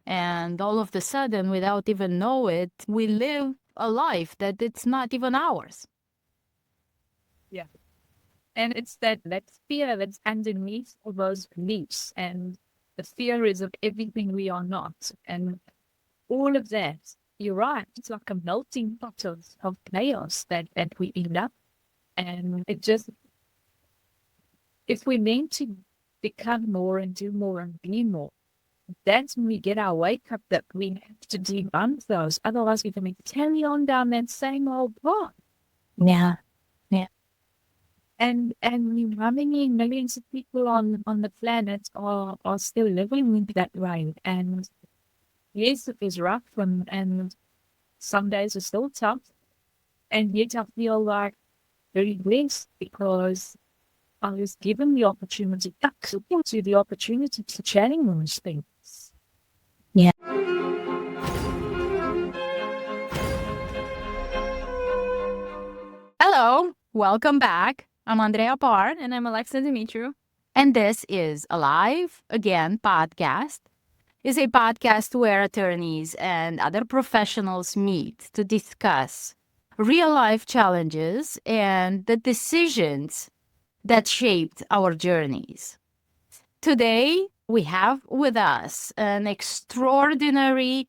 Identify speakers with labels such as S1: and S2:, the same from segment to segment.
S1: And all of a sudden, without even know it, we live a life that it's not even ours.
S2: Yeah. And it's that fear that's underneath all those beliefs. And the fear is of everything we are not. And all of that, you're right. It's like a melting pot of chaos that we end up. And it just, if we're meant to become more and do more and be more, that's when we get our wake up that we have to debunk those. Otherwise, we're going to carry on down that same old path.
S1: Yeah. Yeah.
S2: And how many millions of people on the planet are still living with that way? And yes, it is rough, and some days are still tough. And yet I feel like very blessed because I was given the opportunity, to the opportunity to challenge things.
S1: Yeah. Hello, welcome back. I'm Andreea Parc,
S3: And I'm Alexa Dumitru.
S1: and this is Alive Again podcast. Is a podcast where attorneys and other professionals meet to discuss real life challenges and the decisions that shaped our journeys. Today, we have with us an extraordinary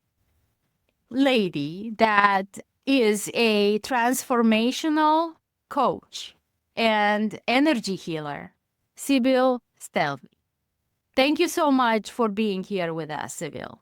S1: lady that is a transformational coach and energy healer, Sibylle Stehli. Thank you so much for being here with us, Sibylle.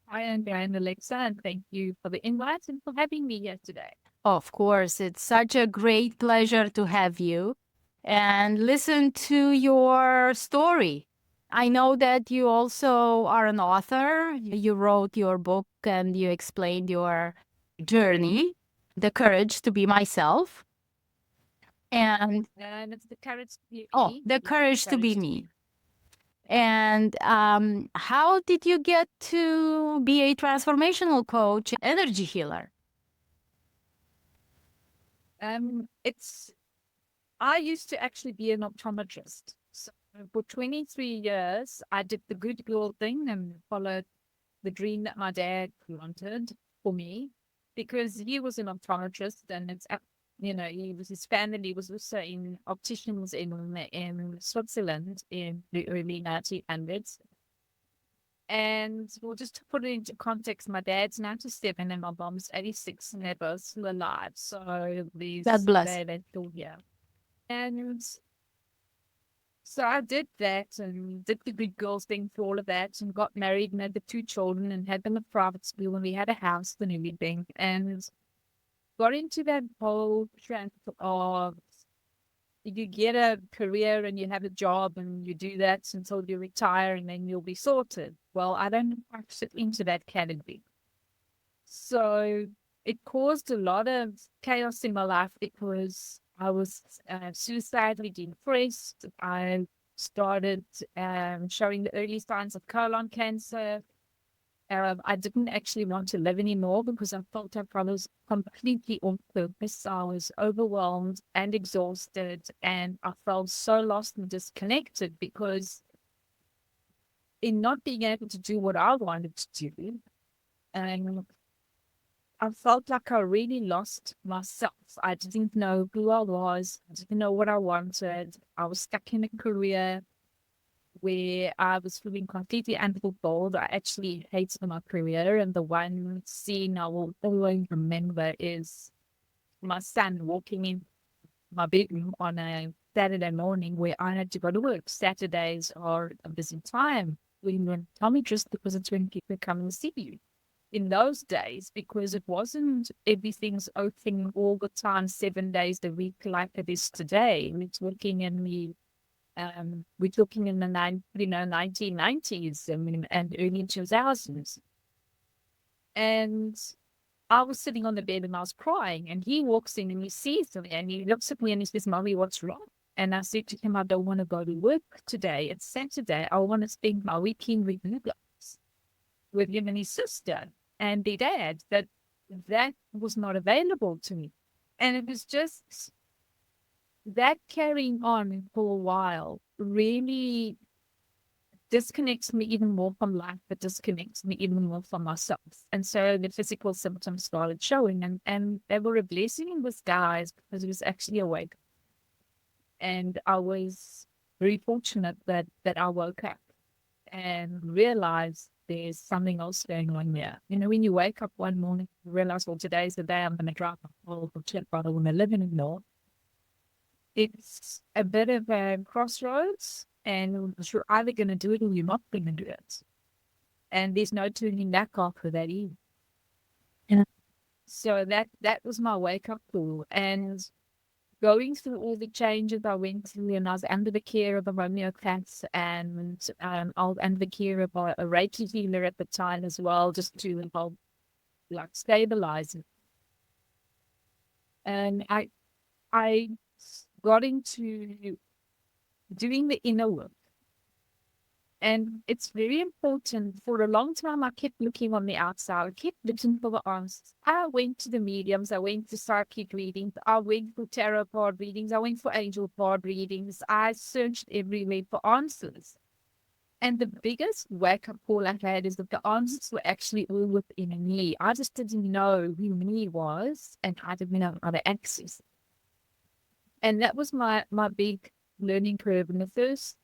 S2: Hi, Andrea and Alexa, and thank you for the invite and for having me here today.
S1: Of course, it's such a great pleasure to have you and listen to your story. I know that you also are an author. You wrote your book and you explained your journey, The Courage to Be Myself.
S2: And it's the courage to be
S1: Oh,
S2: me.
S1: The
S2: It's
S1: Courage to Be
S2: courage to
S1: Me.
S2: be.
S1: And how did you get to be a transformational coach, energy healer?
S2: It's I used to actually be an optometrist. So for 23 years, I did the good girl thing and followed the dream that my dad wanted for me because he was an optometrist and his family was also in opticians in Switzerland in the early 1900s. And well, just to put it into context, my dad's 97 and my mom's 86 and they're both still alive. So
S1: God
S2: these,
S1: bless.
S2: they're still here. And so I did that and did the good girls thing for all of that and got married and had the two children and had them at private school and we had a house and everything and got into that whole trend of you get a career and you have a job and you do that until you retire and then you'll be sorted. Well, I don't quite fit into that category. So it caused a lot of chaos in my life because I was suicidally depressed. I started showing the early signs of colon cancer. I didn't actually want to live anymore because I felt like I was completely off purpose. I was overwhelmed and exhausted, and I felt so lost and disconnected because in not being able to do what I wanted to do, and I felt like I really lost myself. I didn't know who I was. I didn't know what I wanted. I was stuck in a career where I was feeling completely unfulfilled. I actually hated my career. And the one scene I will always remember is my son walking in my bedroom on a Saturday morning where I had to go to work. Saturdays are a busy time when you're an optometrist because it's when people come and see you. In those days, because it wasn't everything's open all the time, 7 days a week like it is today. We're talking in the 1990s and early 2000s. And I was sitting on the bed and I was crying, and he walks in and he sees me and he looks at me and he says, "Mommy, what's wrong?" And I said to him, "I don't want to go to work today. It's Saturday. I want to spend my weekend with you guys, with him and his sister and their dad." That was not available to me. And it was just that carrying on for a while really disconnects me even more from life, but disconnects me even more from myself. And so the physical symptoms started showing, and they were a blessing in disguise because it was actually awake. And I was very fortunate that I woke up and realized there's something else going on there. You know, when you wake up one morning, you realize, well, today's the day I'm going to drive my whole trip, but I want to live in the north. It's a bit of a crossroads, and you're either going to do it or you're not going to do it. And there's no turning back after that either. Yeah. So that was my wake up call. And going through all the changes I went through, and I was under the care of a homeopath, and I was under the care of a Reiki healer at the time as well, just to help like stabilize it. And I got into doing the inner work. And it's very important. For a long time, I kept looking on the outside. I kept looking for the answers. I went to the mediums. I went to psychic readings. I went for tarot card readings. I went for angel card readings. I searched everywhere for answers. And the biggest wake-up call I had is that the answers were actually all within me. I just didn't know who me was, and I didn't know how to access it. And that was my big learning curve. And the first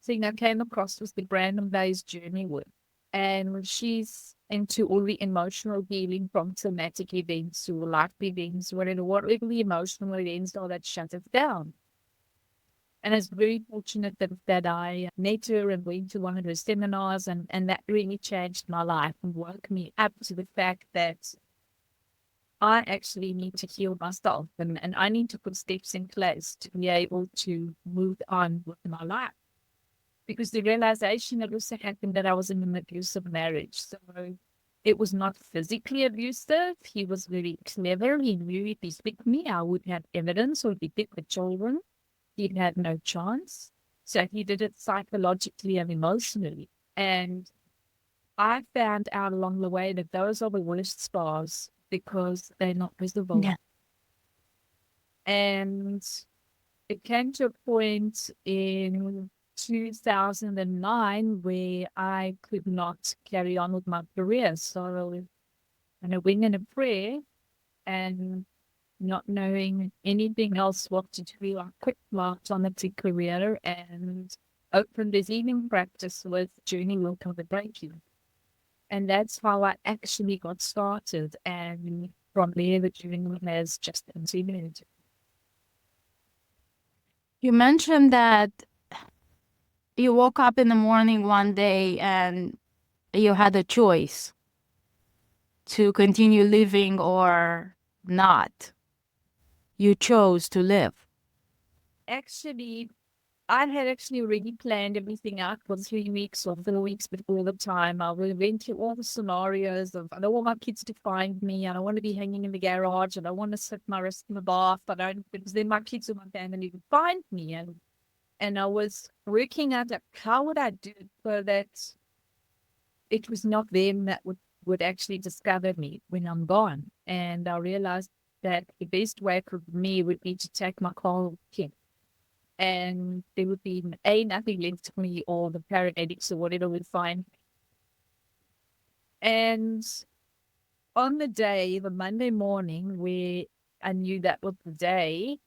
S2: thing I came across was the Brandon Bay's journey work. And she's into all the emotional healing from traumatic events or life events, whatever the emotional events are that shut us down. And I was very fortunate that I met her and went to one of her seminars, and that really changed my life and woke me up to the fact that I actually need to heal myself, and I need to put steps in place to be able to move on with my life. Because the realization that also happened that I was in an abusive marriage. So it was not physically abusive. He was very clever. He knew if he picked me, I would have evidence, or if he picked the children, he'd have no chance. So he did it psychologically and emotionally. And I found out along the way that those are the worst scars because they're not visible.
S1: Yeah.
S2: And it came to a point in 2009 where I could not carry on with my career. So, and I went in a prayer, and not knowing anything else what to do, I quit my optometry career and opened this evening practice with journey work of the breaking. And that's how I actually got started. And from there, the journey has just continued.
S1: You mentioned that you woke up in the morning one day and you had a choice to continue living or not. You chose to live.
S2: Actually, I had actually already planned everything out for 3 weeks or 4 weeks before the time. I went through all the scenarios of I don't want my kids to find me. I don't want to be hanging in the garage. I don't want to sit my wrist in the bath. I don't, because then my kids or my family would find me. And I was working out like, how would I do it so that it was not them that would actually discover me when I'm gone. And I realized that the best way for me would be to take my car with me. And there would be nothing left for me, or the paramedics or whatever would find me. And on the day, the Monday morning, where I knew that was the day,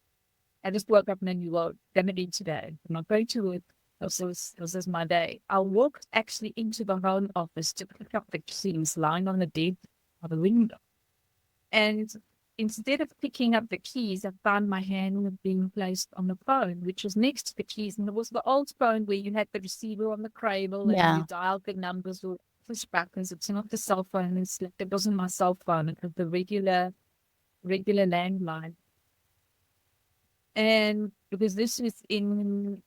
S2: I just woke up and I knew, well, going to be today. I'm not going to work. This is my day. I walked actually into the home office to pick up the keys lying on the bed by the window. And instead of picking up the keys, I found my hand being placed on the phone, which was next to the keys. And it was the old phone where you had the receiver on the cradle and you dialed the numbers or push buttons. It's not the cell phone. It wasn't my cell phone. It was the regular landline. And because this was in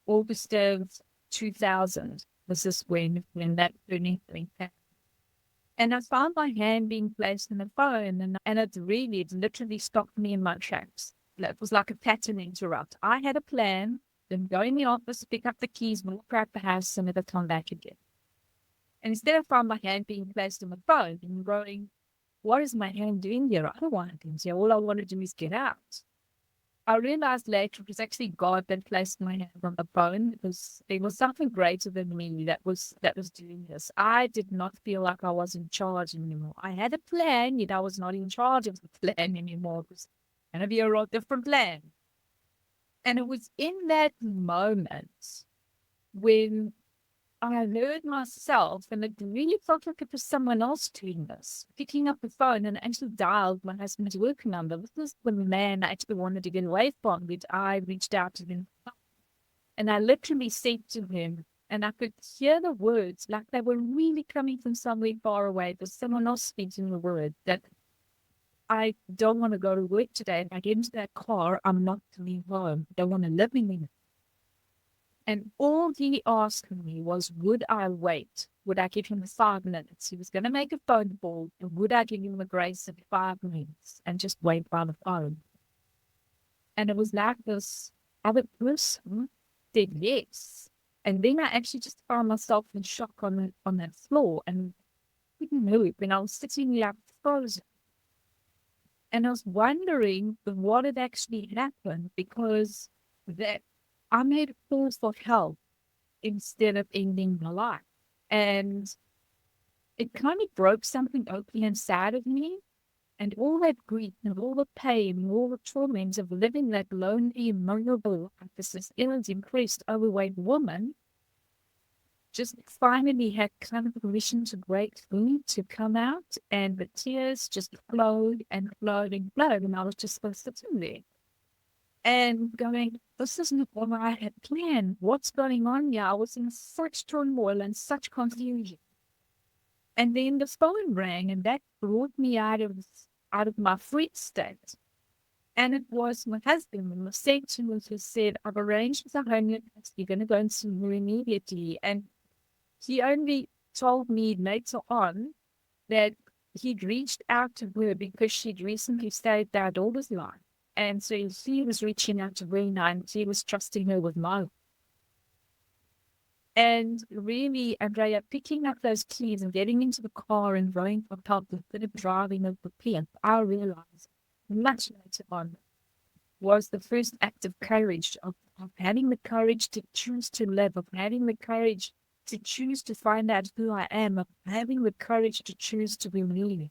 S2: August of 2000, this is when that turning point happened. And I found my hand being placed in the phone, and it literally stopped me in my tracks. It was like a pattern interrupt. I had a plan, then go in the office, pick up the keys, walk out the house, and never come back again. And instead I found my hand being placed on the phone and going, what is my hand doing here? I don't want to be here. All I want to do is get out. I realized later it was actually God that placed my hand on the phone because there was something greater than me that was doing this. I did not feel like I was in charge anymore. I had a plan, yet I was not in charge of the plan anymore. It was going to be a different plan. And it was in that moment when I heard myself, and it really felt like it was someone else doing this, picking up the phone and actually dialed my husband's work number. This was when the man I actually wanted to get away from, but I reached out to him. And I literally said to him, and I could hear the words like they were really coming from somewhere far away. There's someone else speaking the word that I don't want to go to work today. If I get into that car, I'm not coming home. I don't want to live in it. And all he asked me was, would I wait? Would I give him the 5 minutes? He was going to make a phone call, and would I give him the grace of 5 minutes and just wait by the phone? And it was like this other person said yes. And then I actually just found myself in shock on that floor and couldn't move. And I was sitting like frozen. And I was wondering what had actually happened because that I made a call for help instead of ending my life. And it kind of broke something open inside of me. And all that grief and all the pain and all the torments of living that lonely, miserable life as this ill, depressed, overweight woman just finally had kind of permission to break through, to come out, and the tears just flowed and flowed and flowed. And I was just sitting there and going, this isn't what I had planned. What's going on here? I was in such turmoil and such confusion. And then the phone rang, and that brought me out of my freak state. And it was my husband, and the section was who said, I've arranged with a homeopatist, you're going to go and see her immediately. And he only told me later on that he'd reached out to her because she'd recently stayed there all his life. And so he was reaching out to her now, and he was trusting her with my life. And really, Andreea, picking up those keys and getting into the car and going for help instead of driving over the cliff, I realized much later on was the first act of courage, of having the courage to choose to live, of having the courage to choose to find out who I am, of having the courage to choose to be me,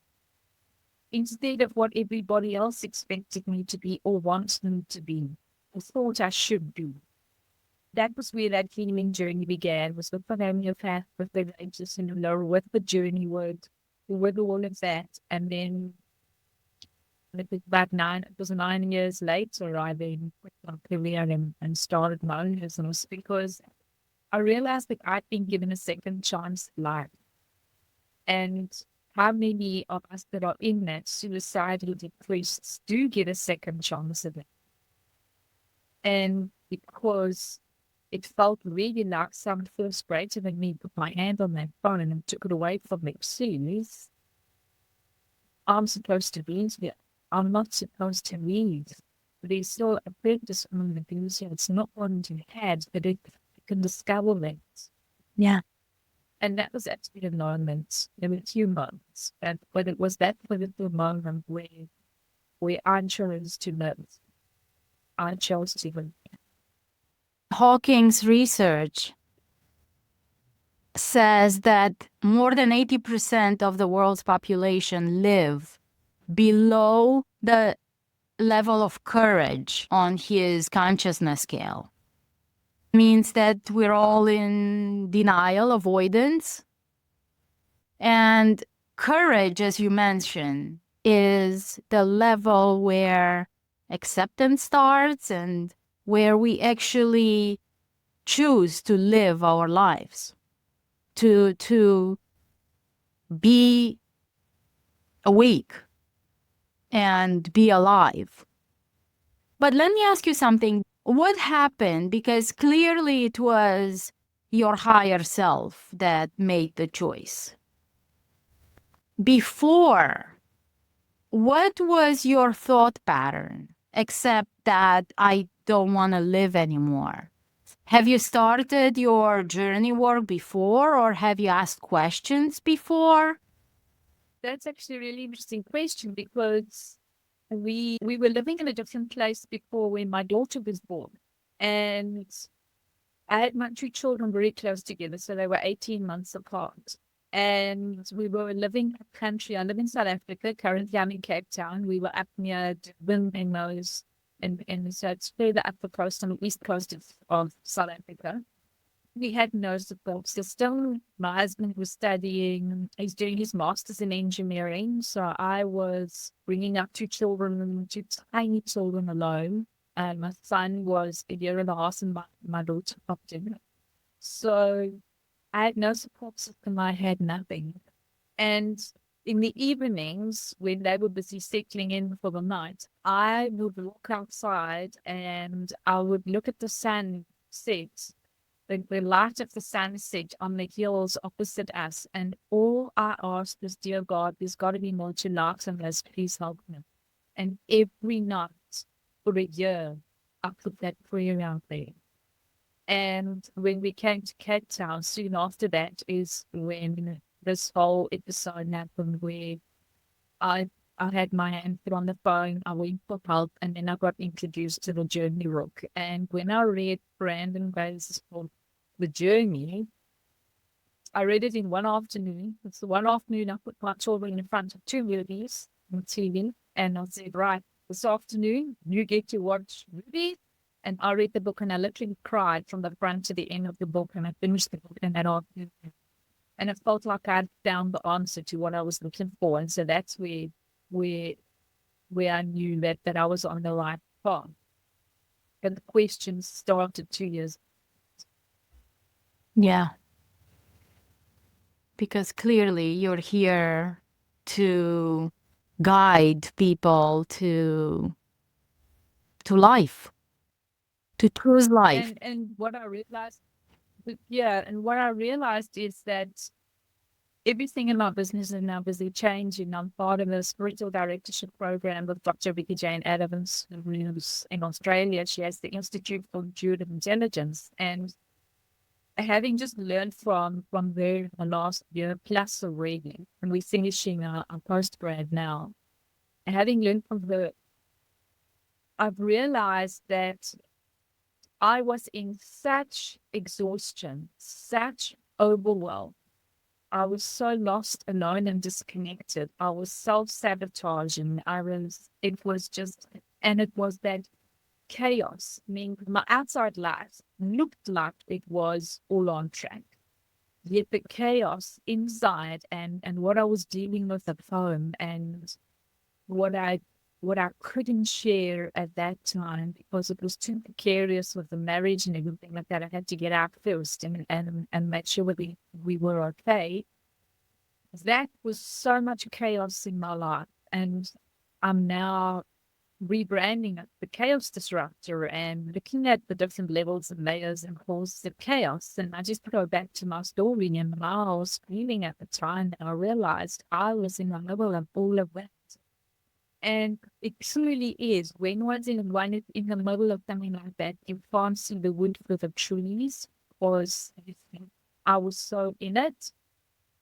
S2: instead of what everybody else expected me to be or wants them to be, or thought I should do. That was where that healing journey began, was with the homeopath, with the religious and with the journey word, with all of that. And then it was 9 years later, I then quit my career and started my own business because I realized that I'd been given a second chance at life. And how many of us that are in that suicidal depressed do get a second chance at it? And because it felt really like some first grader than me put my hand on that phone and took it away from me. Please, I'm supposed to be here. I'm not supposed to read. There's still a practice on the views here. It's not one to had, but it can discover that.
S1: Yeah.
S2: And that was actually the moment. There were 2 months. But it was that pivotal moment where I chose to live. I chose to live.
S1: Hawking's research says that more than 80% of the world's population live below the level of courage on his consciousness scale. Means that we're all in denial, avoidance. And courage, as you mentioned, is the level where acceptance starts and where we actually choose to live our lives, to be awake and be alive. But let me ask you something. What happened? Because clearly it was your higher self that made the choice. Before, what was your thought pattern, except that I don't want to live anymore? Have you started your journey work before, or have you asked questions before?
S2: That's actually a really interesting question because we were living in a different place before when my daughter was born. And I had my two children very close together, so they were 18 months apart. And we were living in the country. I live in South Africa. Currently, I'm in Cape Town. We were up near Durban and those, and so it's further up the coast on the east coast of South Africa. We had no support system. My husband was studying, he's doing his master's in engineering. So I was bringing up two children, two tiny children alone. And my son was a year and a half, and my daughter popped in. So I had no support system. I had nothing. And in the evenings, when they were busy settling in for the night, I would walk outside and I would look at the sunset, the light of the sunset on the hills opposite us. And all I asked was, dear God, there's got to be more to life than this. Please help me. And every night for a year, I put that prayer out there. And when we came to Cape Town, soon after that is when this whole episode happened where I I had my hand put on the phone, I went for help, and then I got introduced to the Journey book. And when I read Brandon Bays' book, The Journey, I read it in one afternoon. It's the one afternoon I put my children in front of two movies on TV, and I said, right, this afternoon you get to watch movies. And I read the book and I literally cried from the front to the end of the book, and I finished the book in that afternoon. And it felt like I'd found the answer to what I was looking for. And so that's where where I knew that I was on the right path. And the questions started 2 years.
S1: Yeah. Because clearly you're here to guide people to life, to choose life.
S2: And what I realized, and what I realized is that everything in my business is now busy changing. I'm part of a spiritual directorship program with Dr. Vicky Jane Adams, who's in Australia. She has the Institute for Intuitive Intelligence. And having just learned from there the last year plus already, and we're finishing our postgrad now, and having learned from her, I've realized that I was in such exhaustion, such overwhelm. I was so lost, alone, and disconnected. I was self-sabotaging. It was just, and it was that chaos. I mean, my outside life looked like it was all on track. Yet the chaos inside and what I was dealing with at home and what I what I couldn't share at that time because it was too precarious with the marriage and everything like that. I had to get out first and make sure we were okay. That was so much chaos in my life. And I'm now rebranding it, the chaos disruptor, and looking at the different levels and layers and causes of chaos. And I just go back to my story and I was feeling at the time that I realized I was in the middle of all of that. And it truly is. When one's in the middle of something like that, you can't see the wood for the trees, because I was so in it.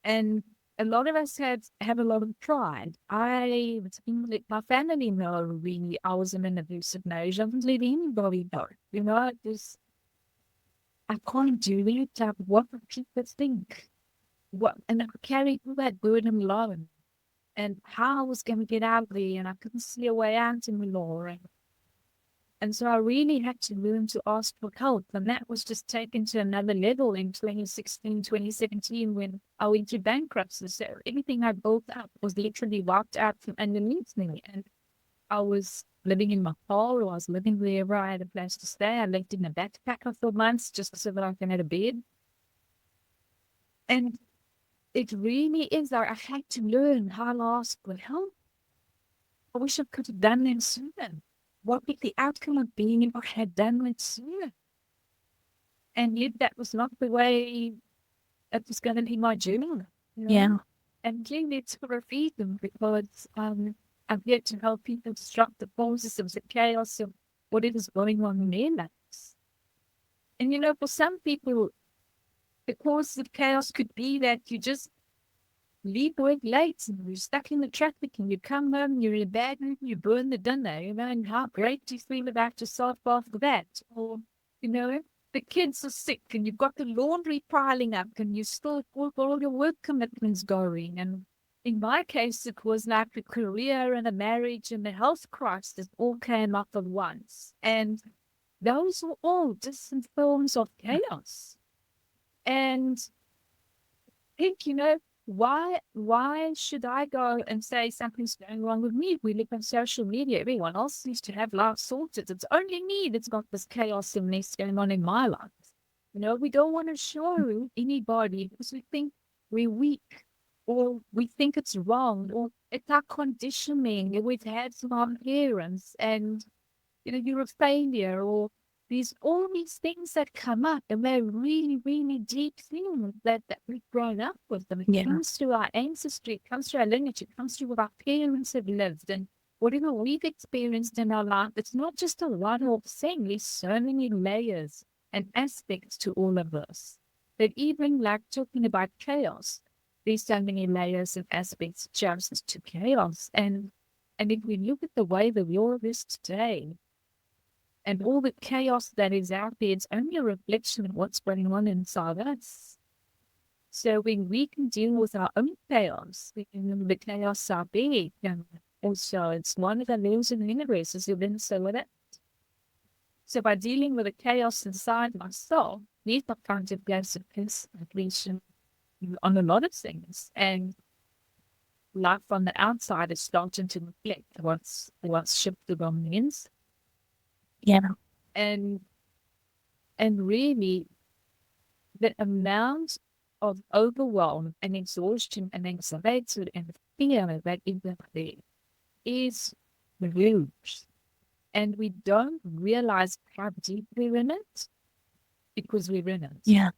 S2: And a lot of us have a lot of pride. My family know really I was in an abusive marriage. I didn't let anybody know. I can't do it. What would people think? And I carried all that burden alone. And how I was going to get out there, and I couldn't see a way out anymore. And so I really had to learn to ask for help. And that was just taken to another level in 2016, 2017, when I went to bankruptcy. So everything I built up was literally wiped out from underneath me. And I was living in my car, or I was living wherever I had a place to stay. I lived in a backpacker for months just so that I can have a bed. And it really is like I had to learn how to ask for help. I wish I could have done that sooner. What would the outcome have been if I had done it sooner? And yet that was not the way it was going to be my journey.
S1: Yeah.
S2: And clearly it's for a reason, because I'm here to help people disrupt the causes of the chaos of what it is going on in their lives. And for some people, the cause of chaos could be that you just leave work late and you're stuck in the traffic and you come home, you're in a bad mood, you burn the dinner, and how great do you feel about yourself after that? Or, the kids are sick and you've got the laundry piling up and you still got all your work commitments going. And in my case, it was like a career and a marriage and a health crisis all came up at once. And those were all distant forms of chaos. And I think, why should I go and say something's going wrong with me? We live on social media. Everyone else seems to have life sorted. It's only me that's got this chaos and mess going on in my life. We don't want to show anybody because we think we're weak or we think it's wrong or it's our conditioning that we've had from our parents and, you're a failure or there's all these things that come up and they're really, really deep things that we've grown up with them. It comes through our ancestry, it comes through our lineage, it comes through what our parents have lived and whatever we've experienced in our life. It's not just a one-off thing. There's so many layers and aspects to all of this. That even like talking about chaos, there's so many layers and aspects just to chaos. And if we look at the way the world is today, and all the chaos that is out there, it's only a reflection of what's going on inside us. So when we can deal with our own chaos, we can remember the chaos are big. And also, it's one of the laws in the universe, as you've been so with it. So by dealing with the chaos inside myself, there's a kind of place of peace and completion on a lot of things. And life on the outside is starting to reflect what's shifted on the inside.
S1: Yeah.
S2: And really, the amount of overwhelm and exhaustion and anxiety and fear that is there is huge. And we don't realize how deep we're in it because we're in it.
S1: Yeah.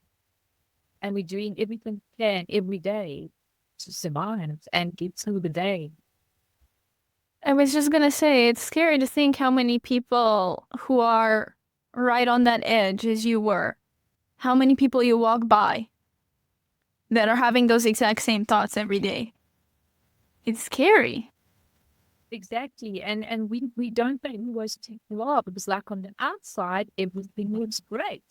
S2: And we're doing everything we can every day to survive and get through the day.
S3: I was just going to say, it's scary to think how many people who are right on that edge as you were, how many people you walk by that are having those exact same thoughts every day. It's scary.
S2: Exactly. And we don't think we was taking well because like on the outside, everything looks great.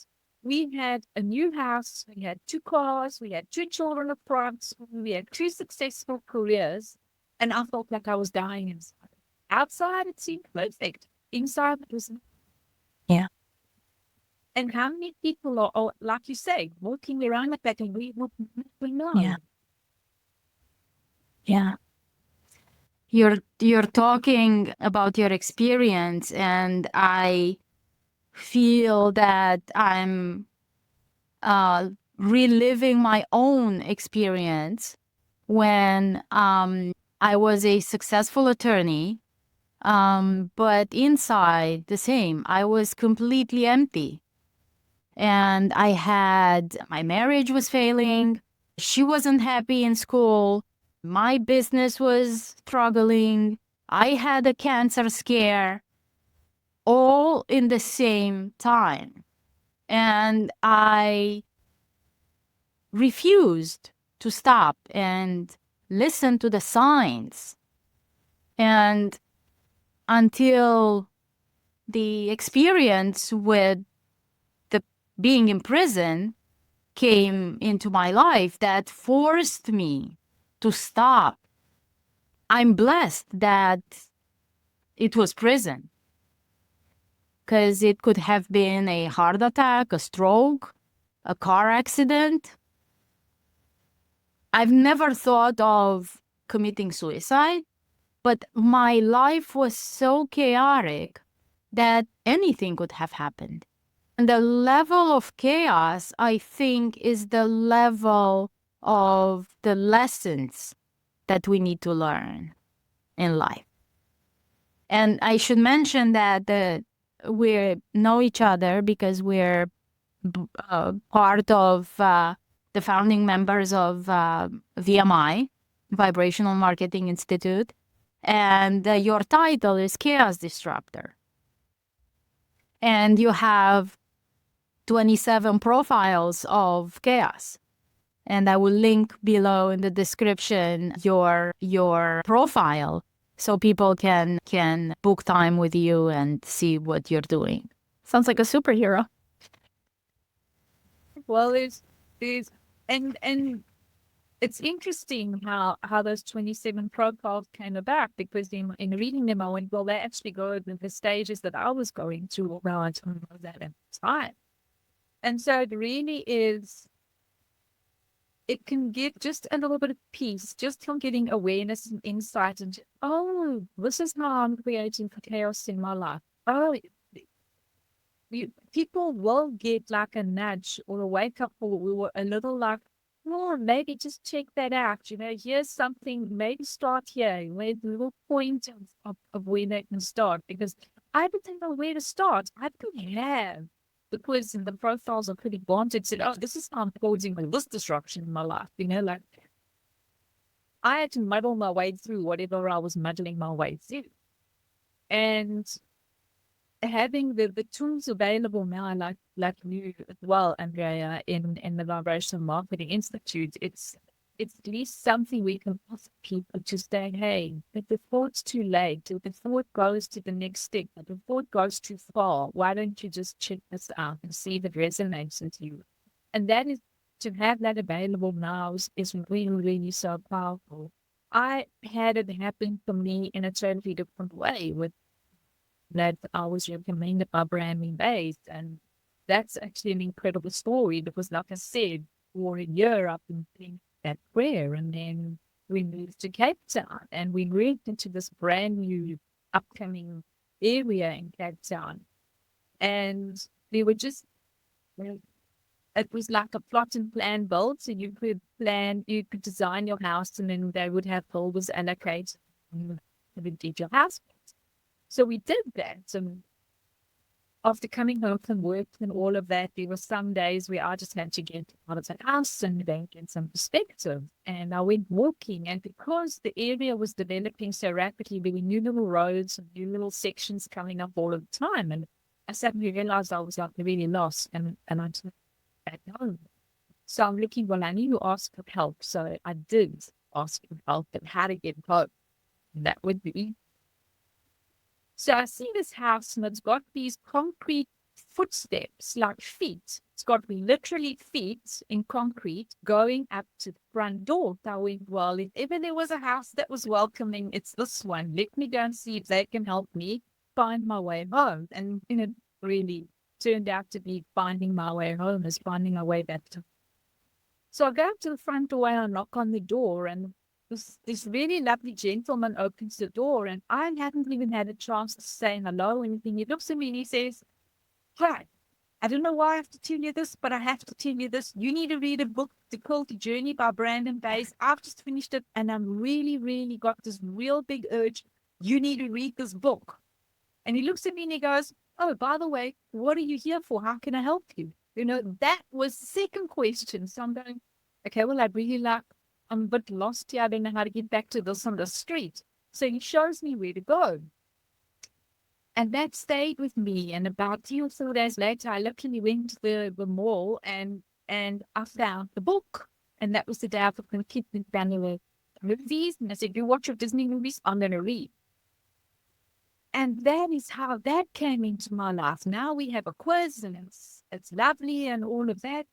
S2: We had a new house, we had 2 cars, we had 2 children of private we had 2 successful careers, and I felt like I was dying inside. Outside, it seemed perfect. Inside, it was.
S1: Yeah.
S2: And how many people are like you say, walking around like that, and we know.
S1: Yeah. Yeah.
S3: You're talking about your experience, and I feel that I'm reliving my own experience when I was a successful attorney, but inside the same, I was completely empty. And my marriage was failing. She wasn't happy in school. My business was struggling. I had a cancer scare all in the same time. And I refused to stop and listen to the signs. And until the experience with the being in prison came into my life that forced me to stop. I'm blessed that it was prison, because it could have been a heart attack, a stroke, a car accident. I've never thought of committing suicide, but my life was so chaotic that anything could have happened. And the level of chaos, I think, is the level of the lessons that we need to learn in life. And I should mention that we know each other because we're part of the founding members of VMI, Vibrational Marketing Institute. And your title is Chaos Disruptor. And you have 27 profiles of chaos. And I will link below in the description your profile so people can book time with you and see what you're doing. Sounds like a superhero.
S2: Well, there's, and it's interesting how those 27 profiles came about, because in reading them, I went, well, they actually go to the stages that I was going through, although I don't know that at the time. And so it really is, it can give just a little bit of peace, just from getting awareness and insight, and oh, this is how I'm creating chaos in my life. Oh, people will get like a nudge or a wake up call, or a little like, oh, maybe just check that out. Here's something, maybe start here, where the little point of where they can start. Because I didn't know where to start. I didn't have, because the profiles are pretty blunt. Said, oh, this is how I'm causing this disruption in my life. Like I had to muddle my way through whatever I was muddling my way through. And having the tools available now, like you as well, Andreea, in the Vibrational Marketing Institute, it's at least something we can ask people to say, hey, before it's too late, before it goes to the next step, before it goes too far, why don't you just check this out and see if it resonates with you? And that is, to have that available now is really, really so powerful. I had it happen for me in a totally different way, with that I was recommended by Branding Based. And that's actually an incredible story, because like I said, for a year I've been doing that prayer, and then we moved to Cape Town and we moved into this brand new upcoming area in Cape Town. And they were just, it was like a plot and plan build. So you could design your house, and then they would have builders allocate the detailed house. So we did that. And after coming home from work and all of that, there were some days where I just had to get out of the house and then get some perspective. And I went walking. And because the area was developing so rapidly, there were new little roads and new little sections coming up all of the time. And I suddenly realized I was like really lost. And I just at home. So I'm looking, well, I need to ask for help. So I did ask for help and how to get help. And that would be. So I see this house, and it's got these concrete footsteps, like feet. It's got literally feet in concrete going up to the front door. So I went, well, if ever there was a house that was welcoming, it's this one. Let me go and see if they can help me find my way home. And it really turned out to be finding my way home is finding my way back to. So I go up to the front door and I knock on the door, and this really lovely gentleman opens the door, and I hadn't even had a chance to say hello or anything. He looks at me and he says, hi, I don't know why I have to tell you this, but I have to tell you this. You need to read a book called The Journey by Brandon Bays. I've just finished it, and I'm really, really got this real big urge. You need to read this book. And he looks at me and he goes, oh, by the way, what are you here for? How can I help you? That was the second question. So I'm going, okay, well, I'd really like, I'm a bit lost here. I don't know how to get back to this on the street. So he shows me where to go. And that stayed with me. And about 2 or 3 days later, I literally went to the mall and I found the book. And that was the day I was going to keep the family movies. And I said, you watch your Disney movies? I'm going to read. And that is how that came into my life. Now we have a quiz, and it's lovely and all of that.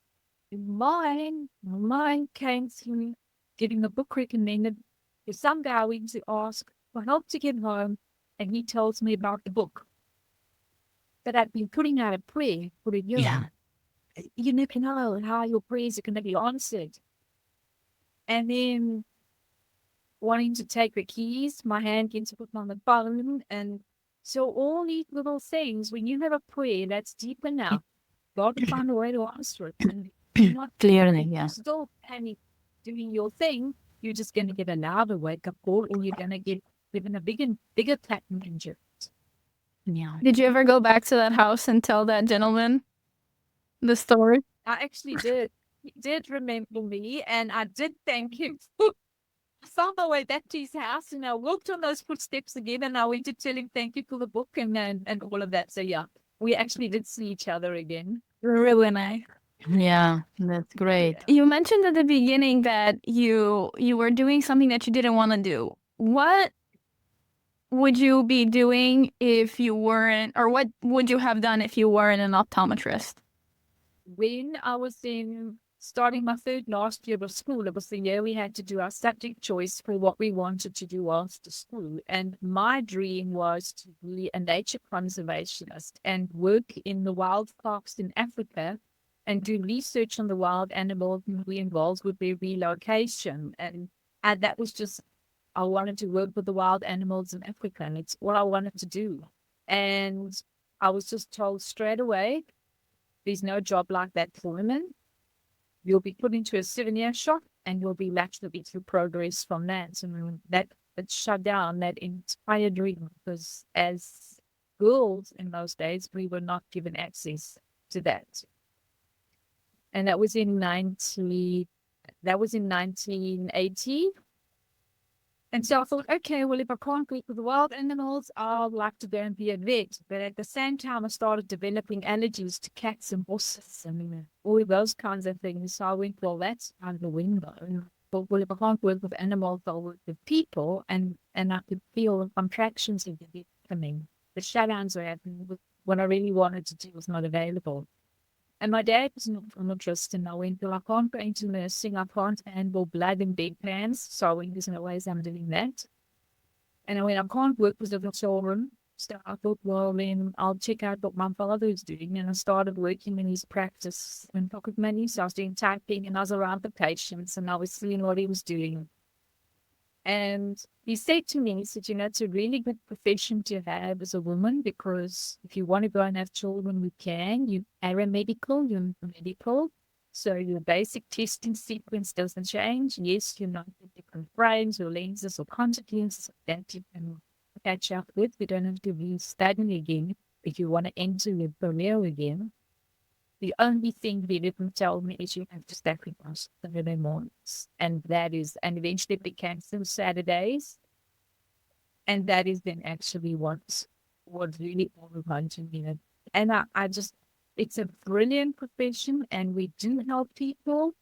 S2: Mine came through getting a book recommended. There's some guy we to ask for help to get home, and he tells me about the book. But I've been putting out a prayer for a year.
S3: Yeah.
S2: You never know how your prayers are going to be answered. And then wanting to take the keys, my hand gets put on the phone. And so all these little things, when you have a prayer that's deep enough, God will find a way to answer it. And you're not
S3: Clearly, yeah.
S2: still panic doing your thing. You're just going to get a louder wake up call, or you're going to get given a bigger platinum injury.
S3: Yeah. Did you ever go back to that house and tell that gentleman the story?
S2: I actually did. He did remember me, and I did thank him. I found my way back to his house, and I walked on those footsteps again, and I went to tell him thank you for the book and all of that. So yeah, we actually did see each other again.
S3: Really nice. Yeah, that's great.
S2: Yeah.
S4: You mentioned at the beginning that you were doing something that you didn't want to do. What would you be doing if you weren't, or what would you have done if you weren't an optometrist?
S2: When I was in starting my third last year of school, it was the year we had to do our subject choice for what we wanted to do after school. And my dream was to be a nature conservationist and work in the wild parks in Africa and do research on the wild animals and be involved with their relocation. And that was just, I wanted to work with the wild animals in Africa, and it's what I wanted to do. And I was just told straight away, there's no job like that for women. You'll be put into a souvenir shop and you'll be latched to progress from that. And that it shut down that entire dream because as girls in those days, we were not given access to that. And that was in 1980. And so I thought, okay, well, if I can't work with the wild animals, I'd like to go and be a vet. But at the same time, I started developing allergies to cats and horses and all those kinds of things. So I went, well, that's out of the window. But well, if I can't work with animals, I'll work with people. And I could feel the contractions in the vet coming. The shutdowns were happening. What I really wanted to do was not available. And my dad was not an optometrist, and I went, well, I can't go into nursing. I can't handle blood and bed plans. So I went, there's no ways I'm doing that. And I went, I can't work with little children. So I thought, well, then I'll check out what my father is doing. And I started working in his practice in pocket money. So I was doing typing and I was around the patients and I was seeing what he was doing. And he said to me, he said, it's a really good profession to have as a woman because if you want to go and have children, we can. You aeromedical, you're medical. So your basic testing sequence doesn't change. Yes, you're not in different frames or lenses or contact lenses that you can catch up with. You don't have to be studying again if you want to enter your career again. The only thing they didn't tell me is you have to sacrifice Saturday mornings. And eventually it became some Saturdays. And that is then actually what really overwhelmed me. And I just, it's a brilliant profession and we do help people.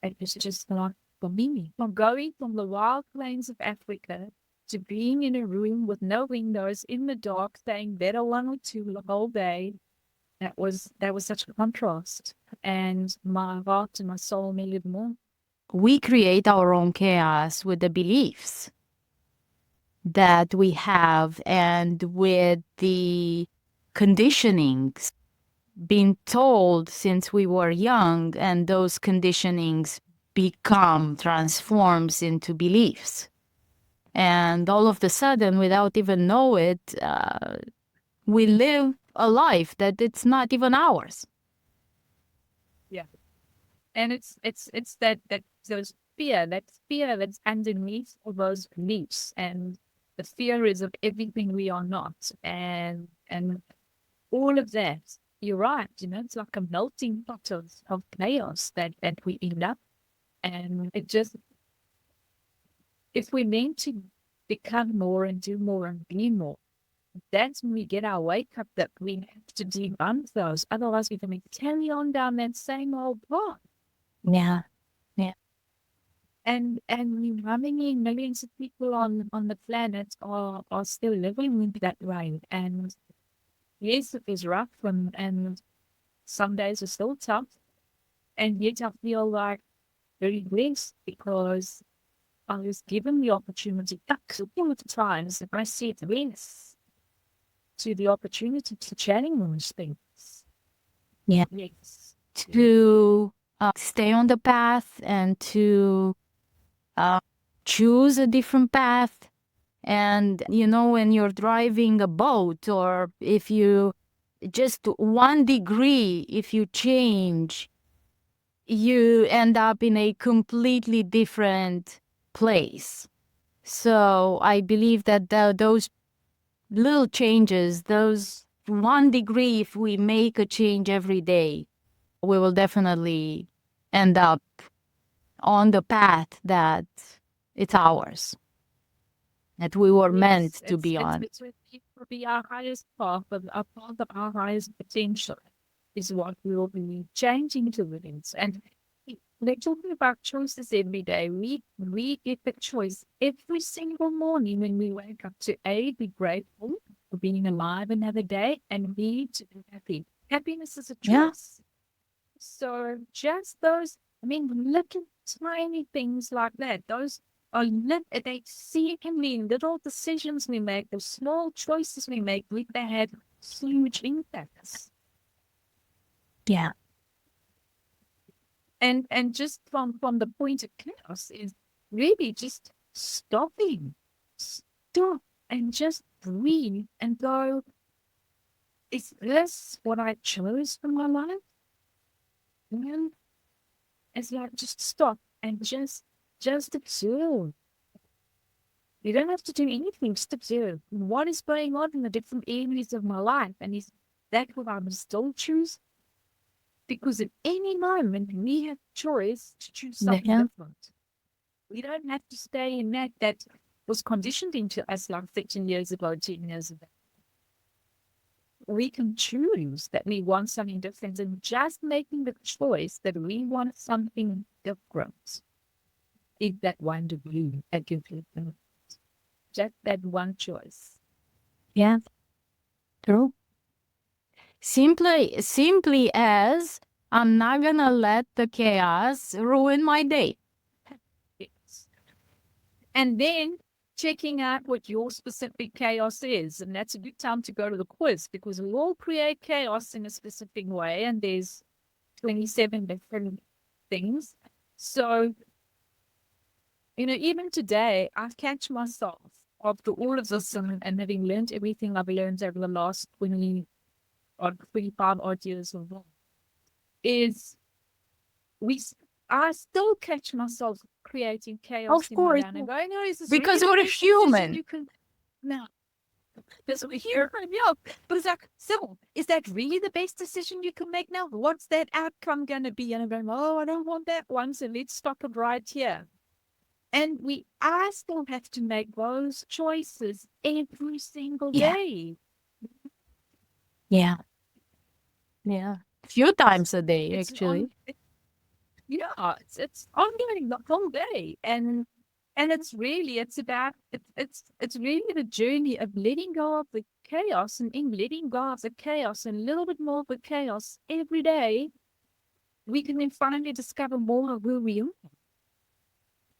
S2: It was just not for me. From going from the wild plains of Africa to being in a room with no windows in the dark, staying better one or two the whole day, that was such a contrast. And my heart and my soul needed more.
S3: We create our own chaos with the beliefs that we have and with the conditionings being told since we were young, and those conditionings transforms into beliefs. And all of a sudden, without even know it, we live a life that it's not even ours.
S2: Yeah. And it's that those fear, that's underneath all those beliefs. And the fear is of everything we are not. And all of that, you're right, it's like a melting pot of chaos that we end up. And it just, if we're meant to become more and do more and be more, that's when we get our wake up that we have to debunk those. Otherwise, we're going to carry on down that same old path.
S3: Yeah. Yeah.
S2: And how many millions of people on the planet are still living that way? And yes, it is rough and some days are still tough. And yet I feel like very blessed because I was given the opportunity all the times that I said yes to the opportunity to challenge things.
S3: Yeah.
S2: Yes.
S3: To stay on the path and to choose a different path. And, when you're driving a boat, or if you just 1 degree, if you change, you end up in a completely different place. So I believe that those little changes, those 1 degree, if we make a change every day, we will definitely end up on the path that it's ours, that we were meant to be on.
S2: It's be our highest path, but a path of our highest potential. is what we will be changing towards. And they're talking about choices every day. We get the choice every single morning when we wake up to A, be grateful for being alive another day, and B, to be happy. Happiness is a
S3: Yeah.
S2: choice. So just those, I mean, little tiny things like that, those are they seemingly little decisions we make, those small choices we make, they have huge impacts.
S3: Yeah.
S2: And just from the point of chaos is really just stopping. Stop and just breathe and go, is this what I chose for my life? And it's like just stop and just observe. You don't have to do anything, just observe what is going on in the different areas of my life. And is that what I must still choose? Because at any moment we have choice to choose something
S3: Yeah.
S2: different. We don't have to stay in that was conditioned into us like 13 years ago, 10 years ago. We can choose that we want something different, and just making the choice that we want something different is that one degree at your treatment. Just that one choice.
S3: Yeah. True. Simply as I'm not gonna let the chaos ruin my day.
S2: Yes. And then checking out what your specific chaos is. And that's a good time to go to the quiz, because we all create chaos in a specific way, and there's 27 different things. So, even today, I catch myself after all of this and having learned everything I've learned over the last 20 or 25 odd years or more, is I still catch myself creating chaos
S3: Of
S2: in my
S3: course.
S2: mind and going, "No, is this
S3: Because
S2: really the
S3: we're
S2: best decision
S3: human.
S2: you can now?" Because we're here, yeah. But it's like, Sybil, is that really the best decision you can make now? What's that outcome going to be? And I'm going, oh, I don't want that one, so let's stop it right here. And I still have to make those choices every single
S3: Yeah.
S2: day.
S3: Yeah. Yeah. Few times a day,
S2: It's
S3: actually.
S2: it's ongoing the whole day, and it's really it's really the journey of letting go of the chaos, and in letting go of the chaos and a little bit more of the chaos every day, we can then finally discover more of who we are.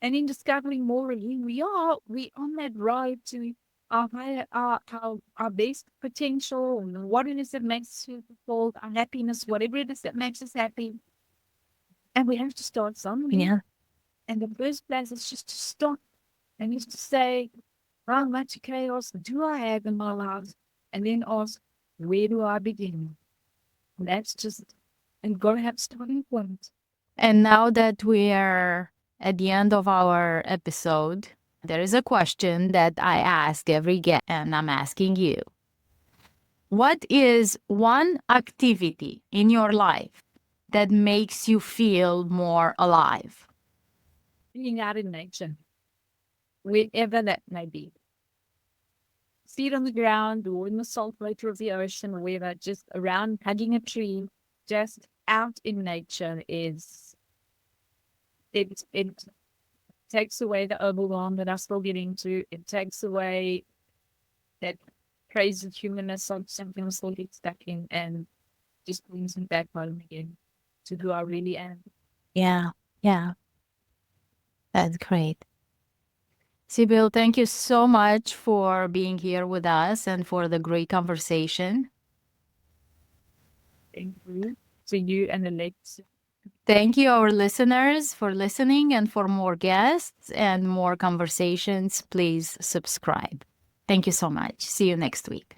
S2: And in discovering more of who we are, we're on that road to our higher, our best potential, and what it is that makes us fulfilled, our happiness, whatever it is that makes us happy. And we have to start somewhere.
S3: Yeah.
S2: And the first place is just to stop and just to say, how much chaos do I have in my life? And then ask, where do I begin? And that's just, and got to have starting point.
S3: And now that we are at the end of our episode, there is a question that I ask every guest, and I'm asking you. What is one activity in your life that makes you feel more alive?
S2: Being out in nature, wherever that may be. Feet on the ground or in the salt water of the ocean or wherever, just around hugging a tree, just out in nature is, it takes away the overwhelm that I still get into. It takes away that crazy humanness of something I still get stuck in, and just brings me back home again to who I really am.
S3: Yeah. Yeah. That's great. Sibylle, thank you so much for being here with us and for the great conversation.
S2: Thank you to you and the next.
S3: Thank you, our listeners, for listening. And for more guests and more conversations, please subscribe. Thank you so much. See you next week.